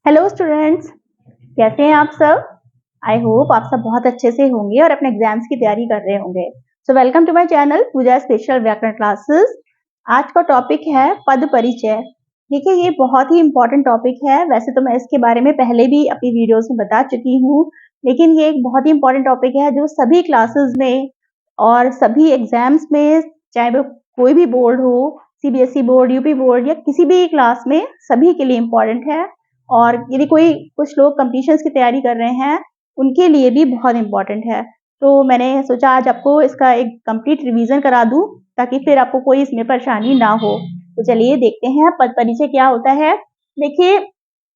Hello students, कैसे हैं आप सब। आई होप आप सब बहुत अच्छे से होंगे और अपने एग्जाम्स की तैयारी कर रहे होंगे। So welcome to my channel Puja special व्याकरण क्लासेस। आज का टॉपिक है पद परिचय। देखिए, ये बहुत ही इंपॉर्टेंट टॉपिक है। वैसे तो मैं इसके बारे में पहले भी अपनी वीडियोस में बता चुकी हूँ, लेकिन ये एक बहुत ही इंपॉर्टेंट टॉपिक है जो सभी क्लासेस में और सभी एग्जाम्स में, चाहे वो कोई भी बोर्ड हो, सीबीएसई बोर्ड, यूपी बोर्ड या किसी भी क्लास में, सभी के लिए इम्पोर्टेंट है। और यदि कोई कुछ लोग कॉम्पिटिशन्स की तैयारी कर रहे हैं, उनके लिए भी बहुत इम्पोर्टेंट है। तो मैंने सोचा आज आपको इसका एक कंप्लीट रिवीजन करा दूं, ताकि फिर आपको कोई इसमें परेशानी ना हो। तो चलिए देखते हैं पद परिचय क्या होता है। देखिए,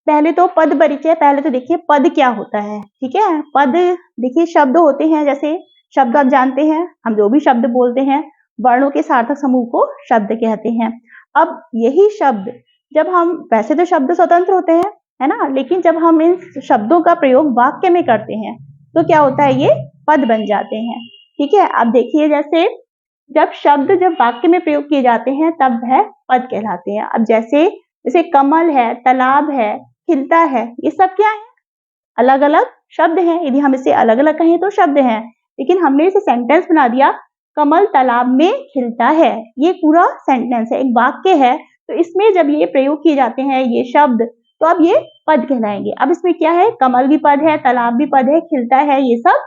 पहले तो पद परिचय, पहले तो देखिए पद क्या होता है। ठीक है, पद देखिए शब्द होते हैं। जैसे शब्द आप जानते हैं, हम जो भी शब्द बोलते हैं, वर्णों के सार्थक समूह को शब्द कहते हैं। अब यही शब्द जब हम, वैसे तो शब्द स्वतंत्र होते हैं, है ना, लेकिन जब हम इन शब्दों का प्रयोग वाक्य में करते हैं तो क्या होता है, ये पद बन जाते हैं। ठीक है, अब देखिए, जैसे जब वाक्य में प्रयोग किए जाते हैं तब वह पद कहलाते हैं। अब जैसे जैसे कमल है, तालाब है, खिलता है, ये सब क्या है, अलग अलग शब्द हैं। यदि हम इसे अलग अलग कहें तो शब्द हैं, लेकिन हमने इसे सेंटेंस बना दिया, कमल तालाब में खिलता है। ये पूरा सेंटेंस है, एक वाक्य है। तो इसमें जब ये प्रयोग किए जाते हैं ये शब्द, तो अब ये पद कहलाएंगे। अब इसमें क्या है, कमल भी पद है, तालाब भी पद है, खिलता है, ये सब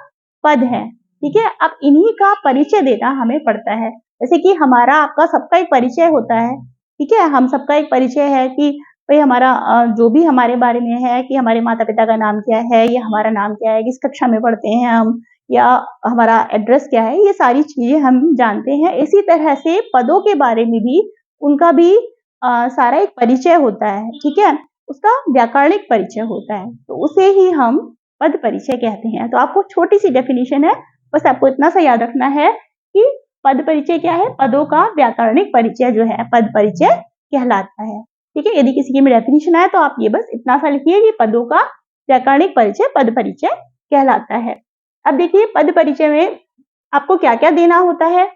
पद है। ठीक है, अब इन्हीं का परिचय देना हमें पड़ता है। जैसे कि हमारा आपका सबका एक परिचय होता है। ठीक है, हम सबका एक परिचय है कि भाई हमारा जो भी हमारे बारे में है, कि हमारे माता पिता का नाम क्या है, या हमारा नाम क्या है, किस कक्षा में पढ़ते हैं हम, या हमारा एड्रेस क्या है, ये सारी चीजें हम जानते हैं। इसी तरह से पदों के बारे में भी, उनका भी सारा एक परिचय होता है। ठीक है, उसका व्याकरणिक परिचय होता है, तो उसे ही हम पद परिचय कहते हैं। तो आपको छोटी सी डेफिनेशन है, बस आपको इतना सा याद रखना है कि पद परिचय क्या है, पदों का व्याकरणिक परिचय जो है पद परिचय कहलाता है। ठीक है, यदि किसी की में डेफिनेशन आए तो आप ये बस इतना सा लिखिए कि पदों का व्याकरणिक परिचय पद परिचय कहलाता है। अब देखिए, पद परिचय में आपको क्या क्या देना होता है।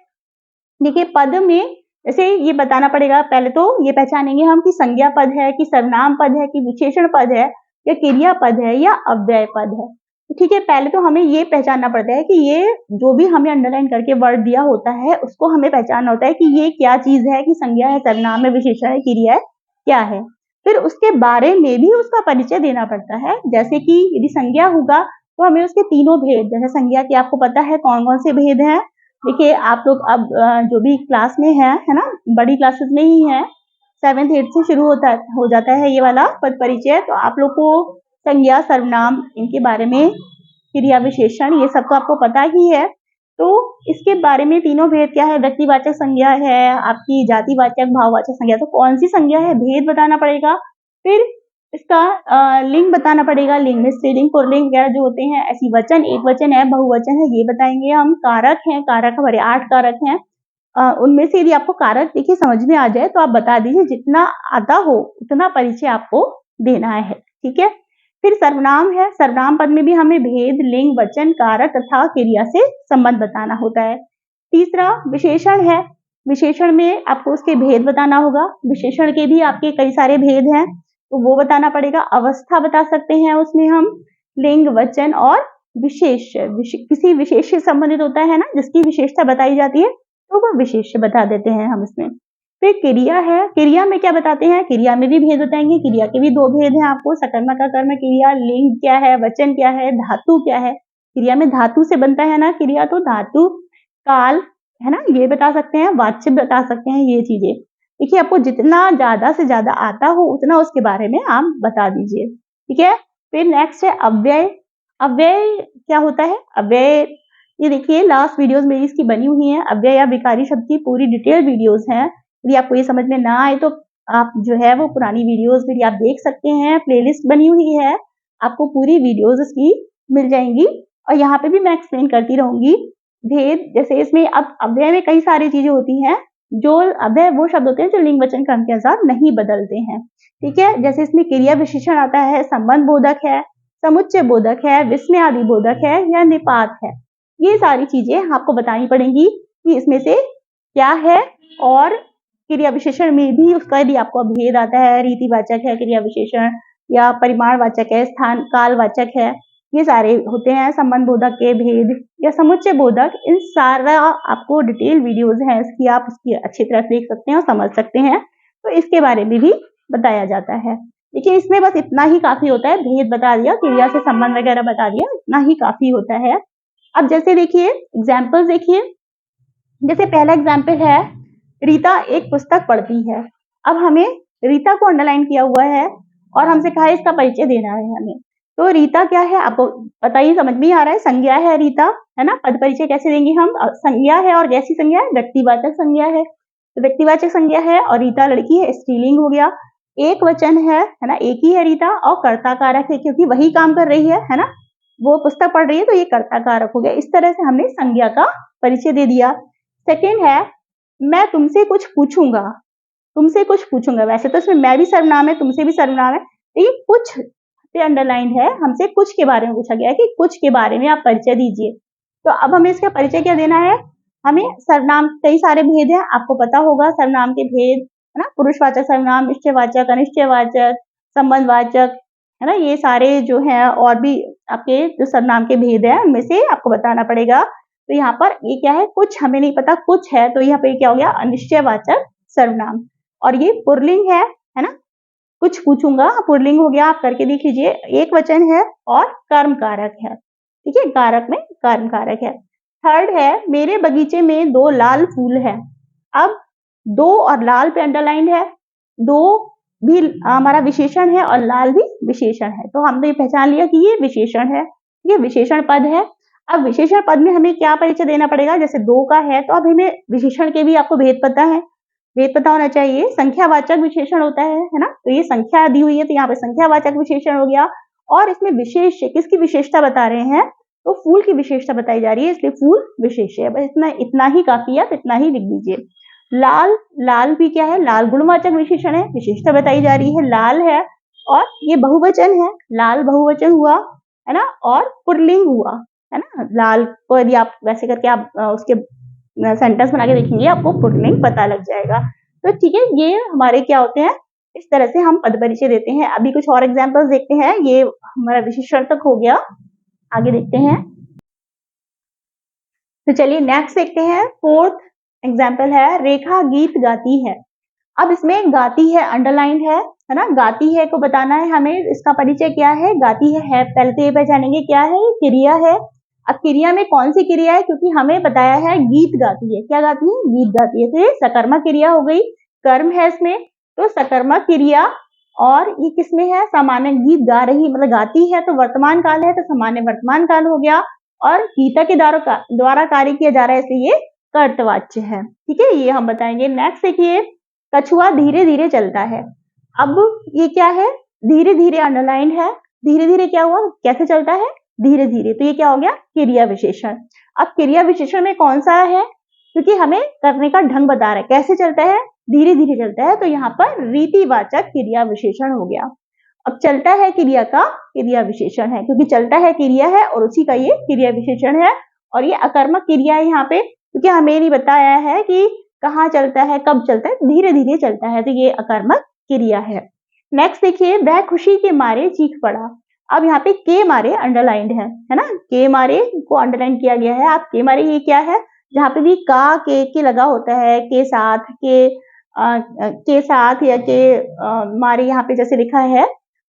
देखिए, पद में जैसे ये बताना पड़ेगा, पहले तो ये पहचानेंगे हम कि संज्ञा पद है, कि सर्वनाम पद है, कि विशेषण पद है, या क्रिया पद है, या अव्यय पद है। ठीक है, पहले तो हमें ये पहचानना पड़ता है कि ये जो भी हमें अंडरलाइन करके वर्ड दिया होता है, उसको हमें पहचानना होता है कि ये क्या चीज है, कि संज्ञा है, सर्वनाम है, विशेषण है, क्रिया है, क्या है। फिर उसके बारे में भी उसका परिचय देना पड़ता है। जैसे कि यदि संज्ञा होगा तो हमें उसके तीनों भेद, जैसे संज्ञा के आपको पता है कौन कौन से भेद हैं। देखिए, आप लोग अब जो भी क्लास में है ना, बड़ी क्लासेस में ही है, 7th 8th से शुरू हो जाता है ये वाला पद परिचय। तो आप लोग को संज्ञा, सर्वनाम, इनके बारे में, क्रिया, विशेषण, ये सब तो आपको पता ही है। तो इसके बारे में तीनों भेद क्या है, व्यक्तिवाचक संज्ञा है, आपकी जातिवाचक, भाववाचक संज्ञा, तो कौन सी संज्ञा है, भेद बताना पड़ेगा। फिर इसका लिंग बताना पड़ेगा, लिंग में स्त्रीलिंग, पुल्लिंग वगैरह जो होते हैं, ऐसी वचन, एक वचन है, बहुवचन है, ये बताएंगे हम। कारक हैं, कारक हमारे 8 कारक हैं। उनमें से यदि आपको कारक देखिए समझ में आ जाए तो आप बता दीजिए, जितना आता हो उतना परिचय आपको देना है। ठीक है, फिर सर्वनाम है, सर्वनाम पद में भी हमें भेद, लिंग, वचन, कारक तथा क्रिया से संबंध बताना होता है। तीसरा विशेषण है, विशेषण में आपको उसके भेद बताना होगा। विशेषण के भी आपके कई सारे भेद हैं, तो वो बताना पड़ेगा। अवस्था बता सकते हैं उसमें हम, लिंग, वचन और विशेष, किसी विशेष से संबंधित होता है ना, जिसकी विशेषता बताई जाती है, तो वह विशेष बता देते हैं हम इसमें। फिर क्रिया है, क्रिया में क्या बताते हैं, क्रिया में भी भेद बताएंगे। क्रिया के भी 2 भेद हैं आपको, सकर्मक अकर्मक क्रिया, लिंग क्या है, वचन क्या है, धातु क्या है। क्रिया में धातु से बनता है ना क्रिया, तो धातु, काल, है ना, ये बता सकते हैं, वाच्य बता सकते हैं, ये चीजें। देखिए, आपको जितना ज्यादा से ज्यादा आता हो उतना उसके बारे में आप बता दीजिए। ठीक है, फिर नेक्स्ट है अव्यय। अव्यय क्या होता है, अव्यय, ये देखिए लास्ट वीडियोस मेरी इसकी बनी हुई है, अव्यय या विकारी शब्द की पूरी डिटेल वीडियोस हैं। यदि आपको ये समझ में ना आए तो आप जो है वो पुरानी वीडियोस भी आप देख सकते हैं, प्लेलिस्ट बनी हुई है, आपको पूरी वीडियोस इसकी मिल जाएंगी। और यहाँ पे भी मैं एक्सप्लेन करती रहूंगी भेद। जैसे इसमें अब अव्यय में कई सारी चीजें होती हैं, जो अव्यय वो शब्द होते हैं जो लिंग वचन क्रम के अनुसार नहीं बदलते हैं। ठीक है, जैसे इसमें क्रिया विशेषण आता है, संबंध बोधक है, समुच्चय बोधक है, विस्मय आदि बोधक है, या निपात है। ये सारी चीजें आपको बतानी पड़ेंगी कि इसमें से क्या है। और क्रिया विशेषण में भी उसका यदि आपको भेद आता है, रीतिवाचक है क्रिया विशेषण, या परिमाणवाचक है, स्थान कालवाचक है, ये सारे होते हैं। संबंध बोधक के भेद या समुच्चय बोधक, इन सारा आपको डिटेल वीडियोज हैं इसकी, आप उसकी अच्छी तरह देख सकते हैं और समझ सकते हैं। तो इसके बारे में भी बताया जाता है। देखिए इसमें बस इतना ही काफी होता है, भेद बता दिया, क्रिया से संबंध वगैरह बता दिया, इतना ही काफी होता है। अब जैसे देखिए एग्जाम्पल देखिए, जैसे पहला एग्जाम्पल है, रीता एक पुस्तक पढ़ती है। अब हमें रीता को अंडरलाइन किया हुआ है और हमसे कहा है इसका परिचय देना है हमें। तो रीता क्या है आपको पता ही, समझ में ही आ रहा है, संज्ञा है रीता, है ना। पद परिचय कैसे देंगे हम, संज्ञा है और कैसी संज्ञा है, व्यक्तिवाचक संज्ञा है। तो व्यक्तिवाचक संज्ञा है और रीता लड़की है, स्त्रीलिंग हो गया। एक वचन है ना, एक ही है रीता, और कर्ता कारक है क्योंकि वही काम कर रही है ना, वो पुस्तक पढ़ रही है तो ये कर्ता कारक हो गया। इस तरह से हमने संज्ञा का परिचय दे दिया। सेकेंड है, मैं तुमसे कुछ पूछूंगा, तुमसे कुछ पूछूंगा। वैसे तो इसमें मैं भी सर्वनाम है, तुमसे भी सर्वनाम है, लेकिन कुछ पे अंडरलाइन है, हमसे कुछ के बारे में पूछा गया है कि कुछ के बारे में आप परिचय दीजिए। तो अब हमें इसका परिचय क्या देना है, हमें सर्वनाम कई सारे भेद हैं, आपको पता होगा सर्वनाम के भेद, है ना। पुरुषवाचक सर्वनाम, निश्चयवाचक, अनिश्चयवाचक, संबंधवाचक, है ना। ये सारे जो है और भी आपके जो सर्वनाम के भेद है उनमें से आपको बताना पड़ेगा। तो यहाँ पर ये क्या है, कुछ हमें नहीं पता कुछ है, तो यहाँ पे क्या हो गया, अनिश्चयवाचक सर्वनाम। और ये पुल्लिंग है ना, कुछ पूछूंगा पुल्लिंग हो गया, आप करके देख लीजिए। एक वचन है और कर्म कारक है, ठीक है, कारक में कर्म कारक है। थर्ड है, मेरे बगीचे में 2 लाल फूल है। अब 2 और लाल पे अंडरलाइन है, 2 भी हमारा विशेषण है और लाल भी विशेषण है, तो हमने पहचान लिया कि ये विशेषण है, ये विशेषण पद है। अब विशेषण पद में हमें क्या परिचय देना पड़ेगा, जैसे 2 का है तो अब हमें विशेषण के भी आपको भेद पता है, भेद पता होना चाहिए। संख्यावाचक विशेषण होता है ना, तो ये संख्या दी हुई है तो यहाँ पे संख्यावाचक विशेषण हो गया। और इसमें विशेष किसकी विशेषता बता रहे हैं, तो फूल की विशेषता बताई जा रही है, इसलिए फूल विशेष है। बस इतना ही काफी है, इतना ही लिख दीजिए। लाल, लाल भी क्या है, लाल गुणवाचक विशेषण है, विशेषता बताई जा रही है, लाल है और ये बहुवचन है, लाल बहुवचन हुआ, है ना, और पुल्लिंग हुआ, है ना। लाल को यदि आप वैसे करके आप उसके सेंटेंस बना के देखेंगे आपको पुल्लिंग पता लग जाएगा। तो ठीक है, ये हमारे क्या होते हैं, इस तरह से हम पद परिचय देते हैं। अभी कुछ और एग्जांपल्स देखते हैं, ये हमारा विशेषण तक हो गया, आगे देखते हैं। तो चलिए नेक्स्ट देखते हैं। फोर्थ एग्जाम्पल है, रेखा गीत गाती है। अब इसमें गाती है अंडरलाइन है ना, गाती है को बताना है हमें, इसका परिचय क्या है, गाती है पहले तो ये पहचानेंगे क्या है, क्रिया है। अब क्रिया में कौन सी क्रिया है, क्योंकि हमें बताया है गीत गाती है, क्या गाती है, गीत गाती है, तो ये सकर्मक क्रिया हो गई, कर्म है इसमें, तो सकर्मक क्रिया। और ये किसमें है, सामान्य, गीत गा रही मतलब गाती है तो वर्तमान काल है, तो सामान्य वर्तमान काल हो गया। और गीता के द्वारा कार्य किया जा रहा है, इसलिए ये कर्तवाच्य है, ठीक है, ये हम बताएंगे। नेक्स्ट देखिए, कछुआ धीरे धीरे चलता है। अब ये क्या है, धीरे धीरे अंडरलाइन है, धीरे धीरे क्या हुआ, कैसे चलता है, धीरे धीरे, तो ये क्या हो गया, क्रिया विशेषण। अब क्रिया विशेषण में कौन सा है, क्योंकि हमें करने का ढंग बता रहा है, कैसे चलता है, धीरे धीरे चलता है, तो यहाँ पर रीतिवाचक क्रिया विशेषण हो गया। अब चलता है क्रिया का क्रिया विशेषण है, क्योंकि चलता है क्रिया है और उसी का ये क्रिया विशेषण है। और ये अकर्मक क्रिया है यहाँ पे, क्योंकि हमें नहीं बताया है कि कहाँ चलता है, कब चलता है, धीरे धीरे चलता है, तो ये अकर्मक क्रिया है। नेक्स्ट देखिए, वह खुशी के मारे चीख पड़ा। अब यहाँ पे के मारे अंडरलाइंड है ना, के मारे को अंडरलाइन किया गया है। आप के मारे ये क्या है, जहाँ पे भी का के लगा होता है, के साथ के साथ या के मारे यहाँ पे जैसे लिखा है,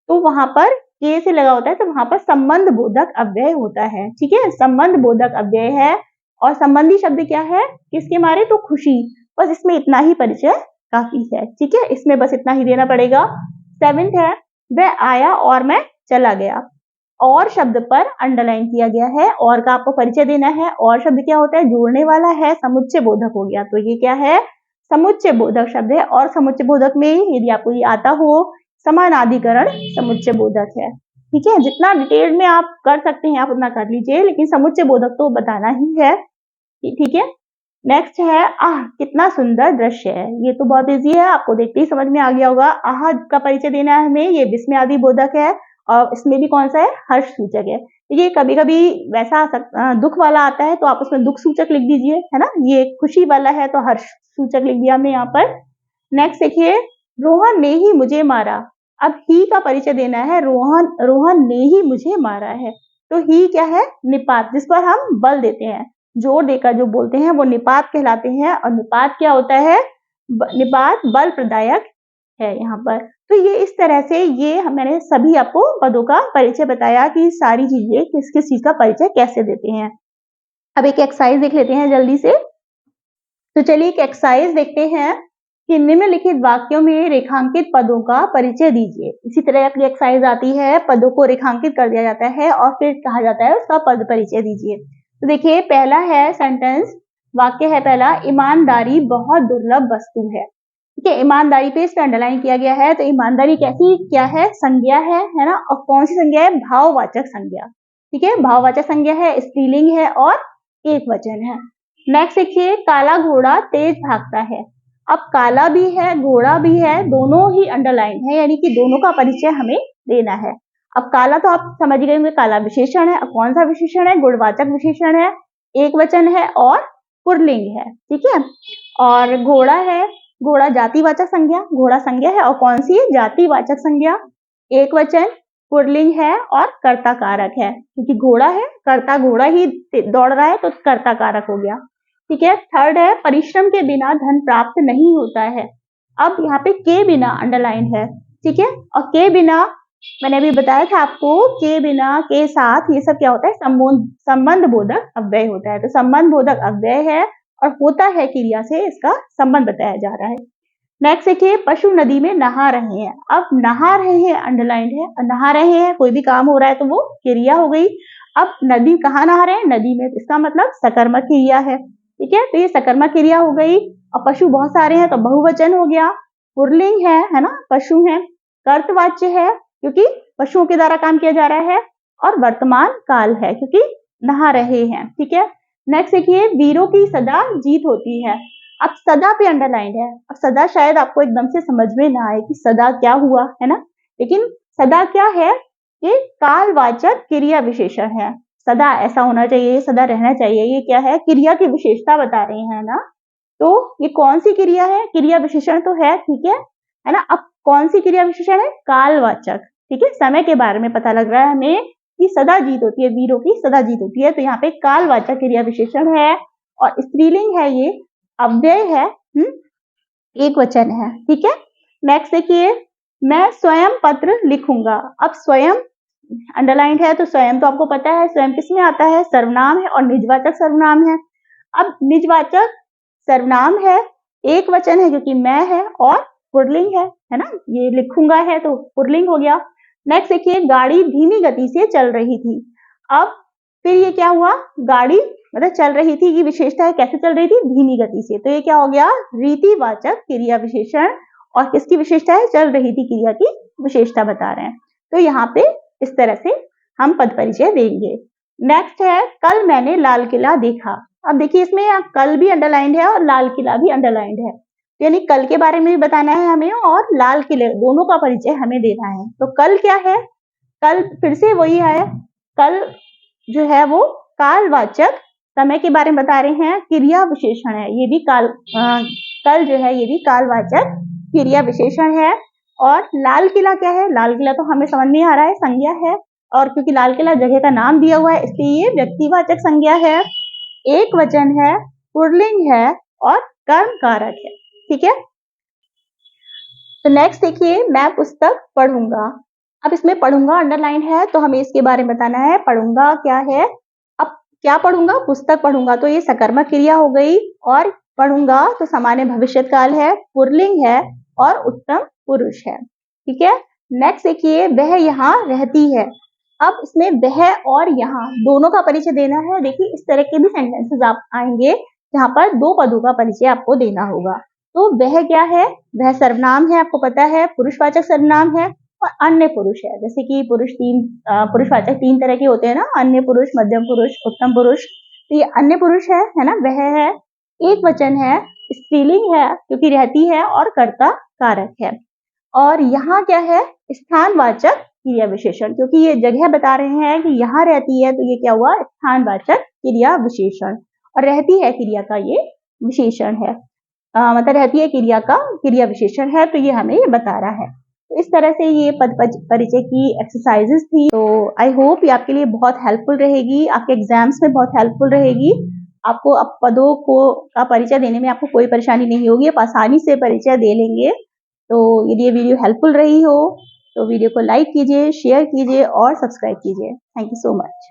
तो वहां पर के से लगा होता है, तो वहां पर संबंध बोधक अव्यय होता है, ठीक है, संबंध बोधक अव्यय है। और संबंधी शब्द क्या है, किसके मारे, तो खुशी। बस इसमें इतना ही परिचय काफी है, ठीक है, इसमें बस इतना ही देना पड़ेगा। 7th है, वह आया और मैं चला गया। और शब्द पर अंडरलाइन किया गया है, और का आपको परिचय देना है। और शब्द क्या होता है, जोड़ने वाला है, समुच्चय बोधक हो गया, तो ये क्या है, समुच्चय बोधक शब्द है। और समुच्चय बोधक में यदि आपको ये आता हो, समानाधिकरण समुच्चय बोधक है, ठीक है। जितना डिटेल में आप कर सकते हैं आप उतना कर लीजिए, लेकिन समुच्चय बोधक तो बताना ही है, ठीक है। नेक्स्ट है, आह कितना सुंदर दृश्य है। ये तो बहुत इजी है, आपको देखते ही समझ में आ गया होगा। आह का परिचय देना है हमें, ये विस्मय आदि बोधक है, और इसमें भी कौन सा है, हर्ष सूचक है। ये कभी कभी वैसा दुख वाला आता है तो आप उसमें दुख सूचक लिख दीजिए, है ना। ये खुशी वाला है तो हर्ष सूचक लिख दिया हमने यहाँ पर। नेक्स्ट देखिए, रोहन ने ही मुझे मारा। अब ही का परिचय देना है, रोहन ने ही मुझे मारा है। तो ही क्या है? निपात, जिस पर हम बल देते हैं, जोर देकर जो बोलते हैं वो निपात कहलाते हैं। और निपात क्या होता है? निपात बल प्रदायक है यहाँ पर। तो ये इस तरह से ये मैंने सभी आपको पदों का परिचय बताया कि सारी चीजें किस किस चीज का परिचय कैसे देते हैं। अब एक एक्सरसाइज देख लेते हैं जल्दी से। तो चलिए एक एक्सरसाइज देखते हैं कि निम्नलिखित वाक्यों में रेखांकित पदों का परिचय दीजिए। इसी तरह की एक्सरसाइज आती है, पदों को रेखांकित कर दिया जाता है और फिर कहा जाता है उसका पद परिचय दीजिए। तो देखिए पहला है सेंटेंस, वाक्य है पहला, ईमानदारी बहुत दुर्लभ वस्तु है। ठीक है, ईमानदारी पे इसका अंडरलाइन किया गया है। तो ईमानदारी कैसी क्या है? संज्ञा है ना। और कौन सी संज्ञा है? भाववाचक संज्ञा। ठीक है, भाववाचक संज्ञा है, स्त्रीलिंग है और एक वचन है। नेक्स्ट देखिए, काला घोड़ा तेज भागता है। अब काला भी है, घोड़ा भी है, दोनों ही अंडरलाइन है, यानी कि दोनों का परिचय हमें देना है। अब काला तो आप समझ गए होंगे, काला विशेषण है। अब कौन सा विशेषण है? गुणवाचक विशेषण है, एक वचन है और पुल्लिंग है। ठीक है, और घोड़ा है, घोड़ा जातिवाचक संज्ञा, घोड़ा संज्ञा है और कौन सी है? जातिवाचक संज्ञा, एक वचन, पुल्लिंग है और कर्ता कारक है, क्योंकि घोड़ा है, कर्ता घोड़ा ही दौड़ रहा है तो कर्ता कारक हो गया। ठीक है, थर्ड है, परिश्रम के बिना धन प्राप्त नहीं होता है। अब यहाँ पे के बिना अंडरलाइन है। ठीक है, और के बिना मैंने अभी बताया था आपको, के बिना, के साथ, ये सब क्या होता है? संबंध बोधक अव्यय होता है। तो संबंध बोधक अव्यय है और होता है क्रिया से, इसका संबंध बताया जा रहा है। नेक्स्ट देखिए, पशु नदी में नहा रहे हैं। अब नहा रहे हैं अंडरलाइंड है, नहा रहे हैं, कोई भी काम हो रहा है तो वो क्रिया हो गई। अब नदी, कहाँ नहा रहे हैं? नदी में, इसका मतलब सकर्मक क्रिया है। ठीक है, तो ये सकर्मक क्रिया हो गई। और पशु बहुत सारे हैं तो बहुवचन हो गया, पुल्लिंग है ना, पशु है, कर्तवाच्य है क्योंकि पशुओं के द्वारा काम किया जा रहा है, और वर्तमान काल है क्योंकि नहा रहे हैं। ठीक है, नेक्स्ट देखिए, वीरों की सदा जीत होती है। अब सदा पे अंडरलाइन है। अब सदा शायद आपको एकदम से समझ में ना आए कि सदा क्या हुआ, है ना, लेकिन सदा क्या है? ये कालवाचक क्रिया विशेषण है। सदा ऐसा होना चाहिए, सदा रहना चाहिए, ये क्या है? क्रिया की विशेषता बता रहे हैं ना। तो ये कौन सी क्रिया है? क्रिया विशेषण तो है, ठीक है ना। अब कौन सी क्रिया विशेषण है? कालवाचक। ठीक है, समय के बारे में पता लग रहा है हमें कि सदा जीत होती है, वीरों की सदा जीत होती है। तो यहाँ पे कालवाचक क्रिया विशेषण है और स्त्रीलिंग है, ये अव्यय है, एक वचन है। ठीक है, नेक्स्ट देखिए, मैं स्वयं पत्र लिखूंगा। अब स्वयं अंडरलाइंड है, तो स्वयं तो आपको पता है स्वयं किसमें आता है? सर्वनाम है और निजवाचक सर्वनाम है। अब निजवाचक सर्वनाम है, एक वचन है क्योंकि मैं है, और पुल्लिंग है ना, ये लिखूंगा है तो पुल्लिंग हो गया। नेक्स्ट देखिए, गाड़ी धीमी गति से चल रही थी। अब फिर ये क्या हुआ? गाड़ी मतलब चल रही थी, ये विशेषता है, कैसे चल रही थी? धीमी गति से। तो ये क्या हो गया? रीतिवाचक क्रिया विशेषण, और किसकी विशेषता है? चल रही थी क्रिया की विशेषता बता रहे हैं। तो यहाँ पे इस तरह से हम पद परिचय देंगे। नेक्स्ट है, कल मैंने लाल किला देखा। अब देखिए इसमें कल भी अंडरलाइंड है और लाल किला भी अंडरलाइंड है, यानी कल के बारे में भी बताना है हमें और लाल किले, दोनों का परिचय हमें देना है। तो कल क्या है? कल फिर से वही है, कल जो है वो कालवाचक समय के बारे में बता रहे हैं, क्रिया विशेषण है, ये भी कल जो है ये भी कालवाचक क्रिया विशेषण है। और लाल किला क्या है? लाल किला तो हमें समझ में आ रहा है, संज्ञा है, और क्योंकि लाल किला जगह का नाम दिया हुआ है इसलिए ये व्यक्तिवाचक संज्ञा है, एक वचन है, पुल्लिंग है और कर्म कारक है। ठीक है, तो नेक्स्ट देखिए, मैं पुस्तक पढ़ूंगा। अब इसमें पढ़ूंगा अंडरलाइन है तो हमें इसके बारे में बताना है, पढ़ूंगा क्या है? अब क्या पढ़ूंगा? पुस्तक पढ़ूंगा, तो ये सकर्मक क्रिया हो गई, और पढ़ूंगा तो सामान्य भविष्य काल है, पुल्लिंग है और उत्तम पुरुष है। ठीक है, नेक्स्ट देखिए, वह यहाँ रहती है। अब इसमें वह और यहाँ दोनों का परिचय देना है। देखिए इस तरह के भी सेंटेंसेस आप आएंगे जहां पर दो पदों का परिचय आपको देना होगा। तो वह क्या है? वह सर्वनाम है, आपको पता है, पुरुषवाचक सर्वनाम है, और अन्य पुरुष है, जैसे कि पुरुषवाचक तीन तरह के होते हैं ना, अन्य पुरुष, मध्यम पुरुष, उत्तम पुरुष। तो ये अन्य पुरुष है ना, वह है, एक वचन है, स्त्रीलिंग है क्योंकि रहती है और कर्ता कारक है। और यहाँ क्या है? स्थानवाचक क्रिया विशेषण, क्योंकि ये जगह बता रहे हैं कि यहाँ रहती है तो ये क्या हुआ? स्थानवाचक क्रिया विशेषण, और रहती है क्रिया का ये विशेषण है, मतलब रहती है क्रिया का क्रिया विशेषण है, तो ये हमें ये बता रहा है। तो इस तरह से ये पद परिचय की एक्सरसाइजेस थी। तो आई होप ये आपके लिए बहुत हेल्पफुल रहेगी, आपके एग्जाम्स में बहुत हेल्पफुल रहेगी। आपको अब पदों को का परिचय देने में आपको कोई परेशानी नहीं होगी, आप आसानी से परिचय दे लेंगे। तो यदि ये वीडियो हेल्पफुल रही हो तो वीडियो को लाइक कीजिए, शेयर कीजिए और सब्सक्राइब कीजिए। Thank you so much.